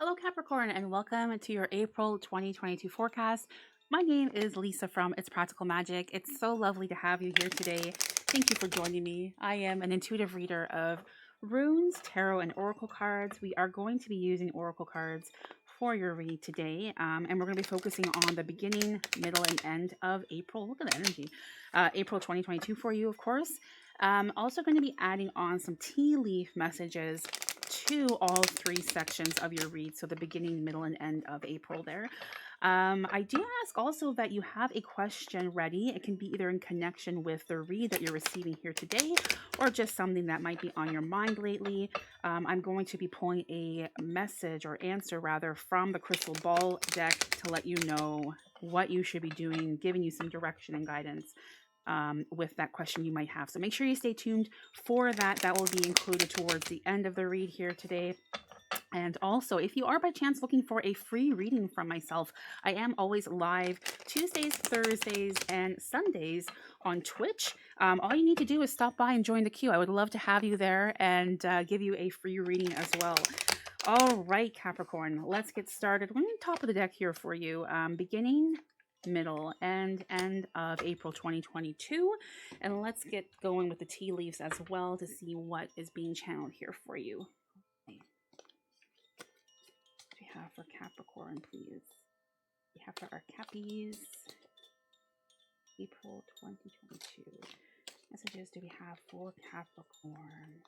Hello, Capricorn, and welcome to your April 2022 forecast. My name is Lisa from It's Practical Magic. It's so lovely to have you here today. Thank you for joining me. I am an intuitive reader of runes, tarot, and oracle cards. We are going to be using oracle cards for your read today, and we're going to be focusing on the beginning, middle, and end of April. Look at the energy. April 2022 for you, of course. Also going to be adding on some tea leaf messages to all three sections of your read, so the beginning, middle, and end of April there. I do ask also that you have a question ready. It can be either in connection with the read that you're receiving here today or just something that might be on your mind lately. I'm going to be pulling a message or answer rather from the crystal ball deck to let you know what you should be doing, giving you some direction and guidance with that question you might have. So make sure you stay tuned for that. That will be included towards the end of the read here today. And also, if you are by chance looking for a free reading from myself, I am always live Tuesdays, Thursdays, and Sundays on Twitch. All you need to do is stop by and join the queue. I would love to have you there and give you a free reading as well. All right, Capricorn, let's get started. We're on the top of the deck here for you. Beginning, middle, and end of April 2022. And let's get going with the tea leaves as well to see what is being channeled here for you. We have for Capricorn, please. We have for our Cappies. April 2022. Messages do we have for Capricorn?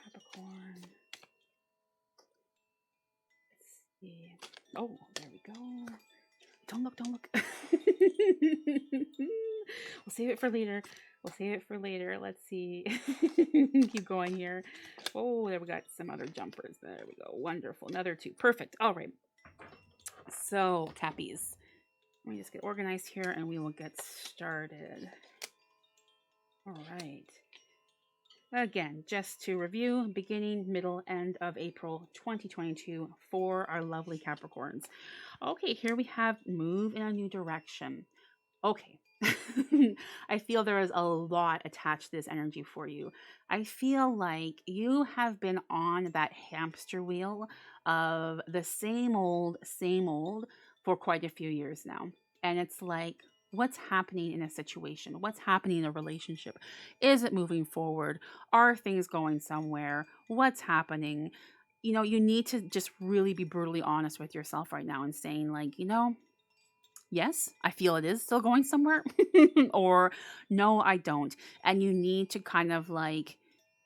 Capricorn. Let's see. Oh, there we go. Don't look, don't look. We'll save it for later. We'll save it for later. Let's see. Keep going here. Oh, there we got some other jumpers. There we go. Wonderful. Another two. Perfect. All right. So, Cappies. Let me just get organized here and we will get started. All right. Again, just to review, beginning, middle, end of April 2022 for our lovely Capricorns. Okay, here we have move in a new direction. Okay. I feel there is a lot attached to this energy for you. I feel like you have been on that hamster wheel of the same old for quite a few years now. And it's like, what's happening in a situation? What's happening in a relationship? Is it moving forward? Are things going somewhere? What's happening? You know, you need to just really be brutally honest with yourself right now and saying, like, yes, I feel it is still going somewhere, or no, I don't. And you need to kind of like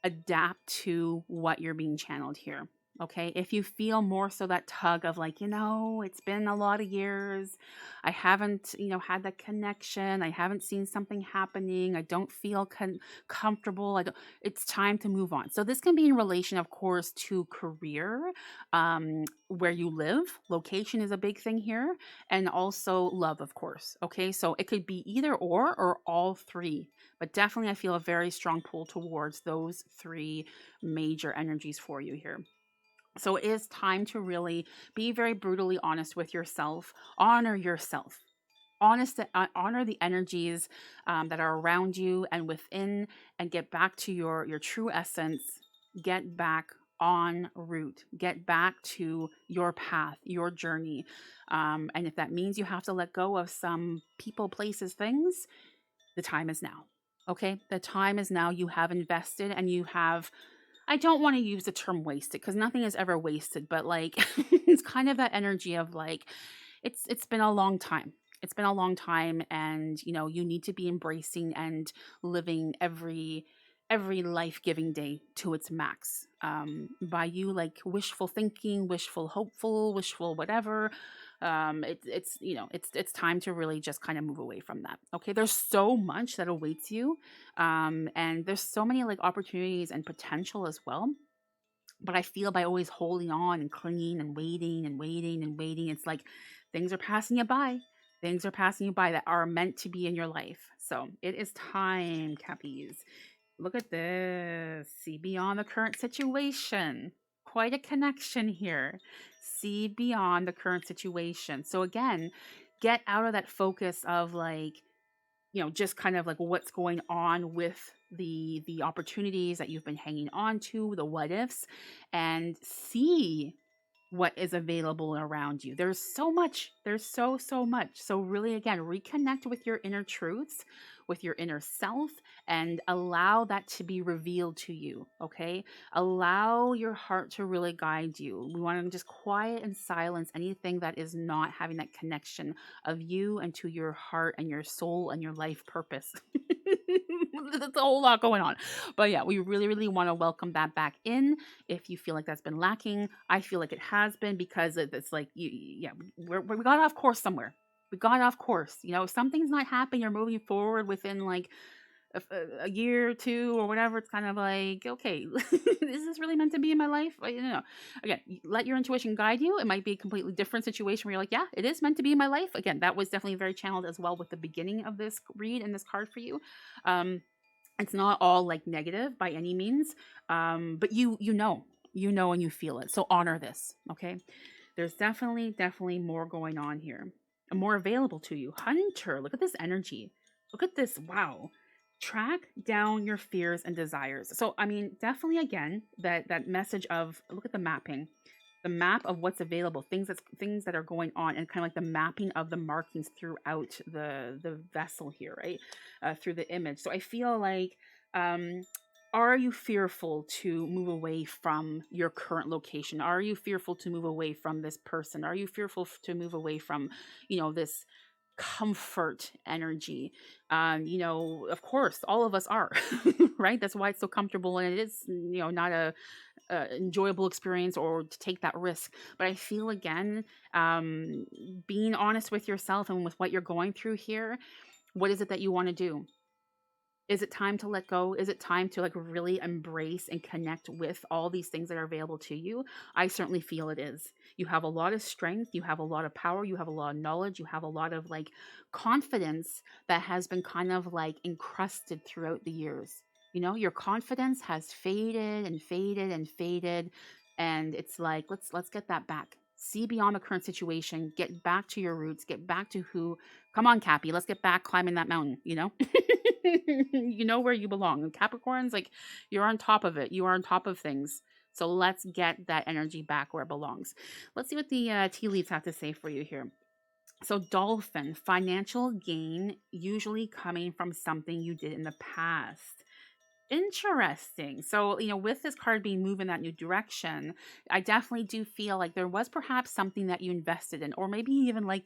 adapt to what you're being channeled here. Okay. If you feel more so that tug of like, it's been a lot of years. I haven't, had that connection. I haven't seen something happening. I don't feel comfortable. It's time to move on. So this can be in relation, of course, to career, where you live. Location is a big thing here. And also love, of course. Okay. So it could be either or all three. But definitely, I feel a very strong pull towards those three major energies for you here. So it is time to really be very brutally honest with yourself. Honor yourself. Honor the energies that are around you and within, and get back to your true essence. Get back on route. Get back to your path, your journey. And if that means you have to let go of some people, places, things, the time is now. Okay, the time is now. You have invested and you have, I don't want to use the term wasted because nothing is ever wasted, but like it's kind of that energy of like it's been a long time. It's been a long time, and you need to be embracing and living every life-giving day to its max. By you like wishful thinking, wishful hopeful, wishful whatever, it's time to really just kind of move away from that. Okay, there's so much that awaits you, and there's so many like opportunities and potential as well. But I feel by always holding on and clinging and waiting and waiting and waiting, it's like things are passing you by. Things are passing you by that are meant to be in your life. So it is time, Cappies. Look at this. See beyond the current situation. Quite a connection here. See beyond the current situation. So again, get out of that focus of like, just kind of like what's going on with the opportunities that you've been hanging on to, the what ifs, and see what is available around you. There's so much. There's so much. So really again, reconnect with your inner truths, with your inner self, and allow that to be revealed to you, okay? Allow your heart to really guide you. We want to just quiet and silence anything that is not having that connection of you and to your heart and your soul and your life purpose. That's a whole lot going on. But yeah, we really want to welcome that back in. If you feel like that's been lacking, I feel like it has been, because it's like, yeah, we got off course somewhere. We got off course. You know, if something's not happening, you're moving forward within like a year or two or whatever. It's kind of like, okay, is this really meant to be in my life? I don't know. Again, let your intuition guide you. It might be a completely different situation where you're like, yeah, it is meant to be in my life. Again, that was definitely very channeled as well with the beginning of this read and this card for you. It's not all like negative by any means, but you know, and you feel it. So honor this, okay? There's definitely more going on here, and more available to you. Hunter, look at this energy. Look at this. Wow. Track down your fears and desires. So I mean, definitely again, that message of, look at the mapping. The map of what's available, things that are going on, and kind of like the mapping of the markings throughout the vessel here, right? Through the image. So I feel like, are you fearful to move away from your current location? Are you fearful to move away from this person? Are you fearful to move away from, this comfort energy? Of course, all of us are, right? That's why it's so comfortable, and it is, not a enjoyable experience or to take that risk. But I feel again, being honest with yourself and with what you're going through here, what is it that you want to do? Is it time to let go? Is it time to like really embrace and connect with all these things that are available to you? I certainly feel it is. You have a lot of strength, you have a lot of power, you have a lot of knowledge, you have a lot of like confidence that has been kind of like encrusted throughout the years. Your confidence has faded and faded and faded, and it's like, let's get that back. See beyond the current situation, get back to your roots, get back to who. Come on, Cappy, let's get back climbing that mountain, you know where you belong. And Capricorns, like, you're on top of it. You are on top of things. So let's get that energy back where it belongs. Let's see what the tea leaves have to say for you here. So dolphin, financial gain, usually coming from something you did in the past. Interesting. So, with this card being moved in that new direction, I definitely do feel like there was perhaps something that you invested in, or maybe even like,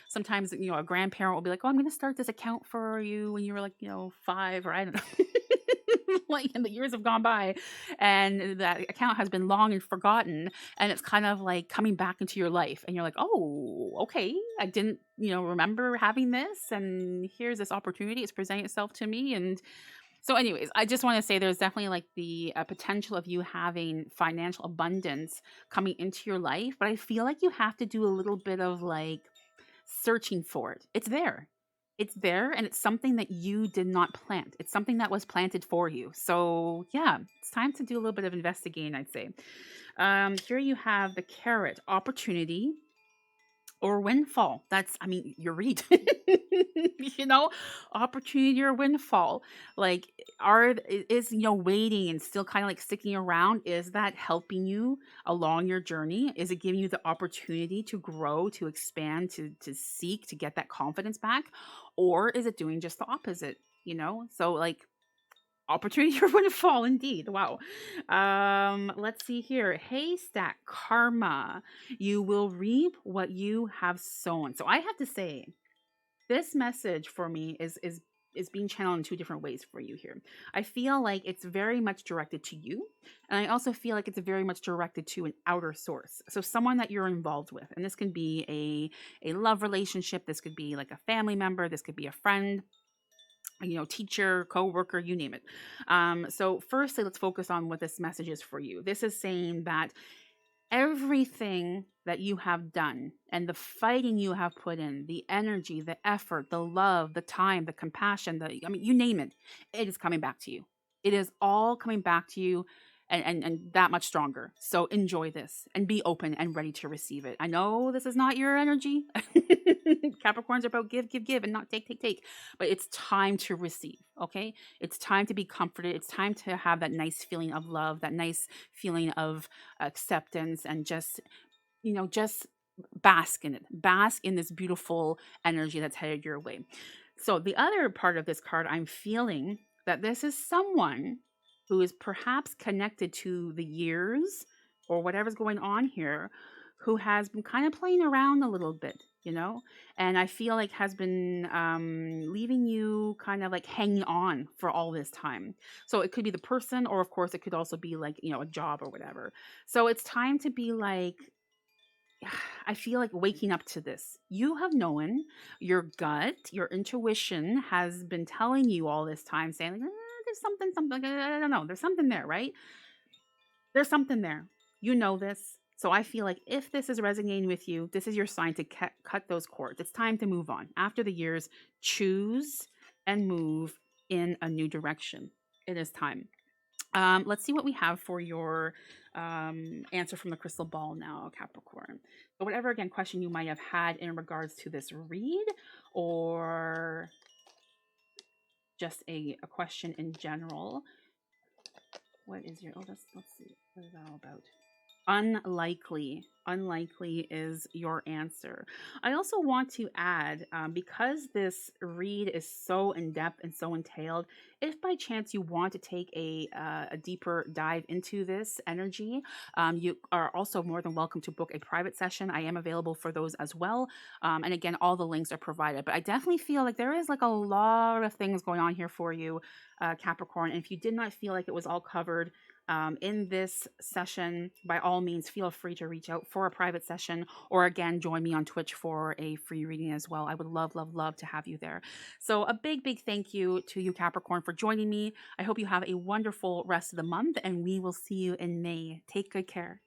sometimes, a grandparent will be like, oh, I'm going to start this account for you when you were like, 5, or I don't know. Like, and the years have gone by and that account has been long and forgotten, and it's kind of like coming back into your life, and you're like, oh, okay, I didn't, remember having this, and here's this opportunity. It's presenting itself to me. And so anyways, I just want to say there's definitely like the potential of you having financial abundance coming into your life, but I feel like you have to do a little bit of like searching for it. It's there. It's there, and it's something that you did not plant. It's something that was planted for you. So yeah, it's time to do a little bit of investigating, I'd say. Here you have the carrot, opportunity or windfall. That's, I mean, your read. Opportunity or windfall. Like, is waiting and still kind of like sticking around, is that helping you along your journey? Is it giving you the opportunity to grow, to expand, to seek, to get that confidence back? Or is it doing just the opposite? So like, opportunity or windfall indeed. Wow. Let's see here. Haystack, karma. You will reap what you have sown. So I have to say, this message for me is being channeled in two different ways for you here. I feel like it's very much directed to you, and I also feel like it's very much directed to an outer source. So someone that you're involved with, and this can be a love relationship, this could be like a family member, this could be a friend, teacher, co-worker, you name it. So firstly, let's focus on what this message is for you. This is saying that everything that you have done and the fighting you have put in, the energy, the effort, the love, the time, the compassion, you name it, it is coming back to you. It is all coming back to you. and that much stronger. So enjoy this and be open and ready to receive it. I know this is not your energy. Capricorns are about give, give, give and not take, take, take. But it's time to receive, okay? It's time to be comforted. It's time to have that nice feeling of love, that nice feeling of acceptance, and just bask in it. Bask in this beautiful energy that's headed your way. So the other part of this card, I'm feeling that this is someone who is perhaps connected to the years or whatever's going on here, who has been kind of playing around a little bit, and I feel like has been leaving you kind of like hanging on for all this time. So it could be the person, or of course, it could also be like, a job or whatever. So it's time to be like, I feel like waking up to this. You have known, your gut, your intuition has been telling you all this time, saying, like, there's something, I don't know, there's something there, right? There's something there. You know this. So I feel like if this is resonating with you, this is your sign to cut those cords. It's time to move on. After the years, choose and move in a new direction. It is time. Let's see what we have for your answer from the crystal ball now, Capricorn. So whatever, again, question you might have had in regards to this read, or just a question in general. What is your, let's see, what is that all about? Unlikely. Unlikely is your answer. I also want to add, because this read is so in depth and so entailed, if by chance you want to take a deeper dive into this energy, you are also more than welcome to book a private session. I am available for those as well. And again, all the links are provided. But I definitely feel like there is like a lot of things going on here for you, Capricorn. And if you did not feel like it was all covered in this session, by all means, feel free to reach out for a private session, or again, join me on Twitch for a free reading as well. I would love, love, love to have you there. So a big, big thank you to you, Capricorn, for joining me. I hope you have a wonderful rest of the month, and we will see you in May. Take good care.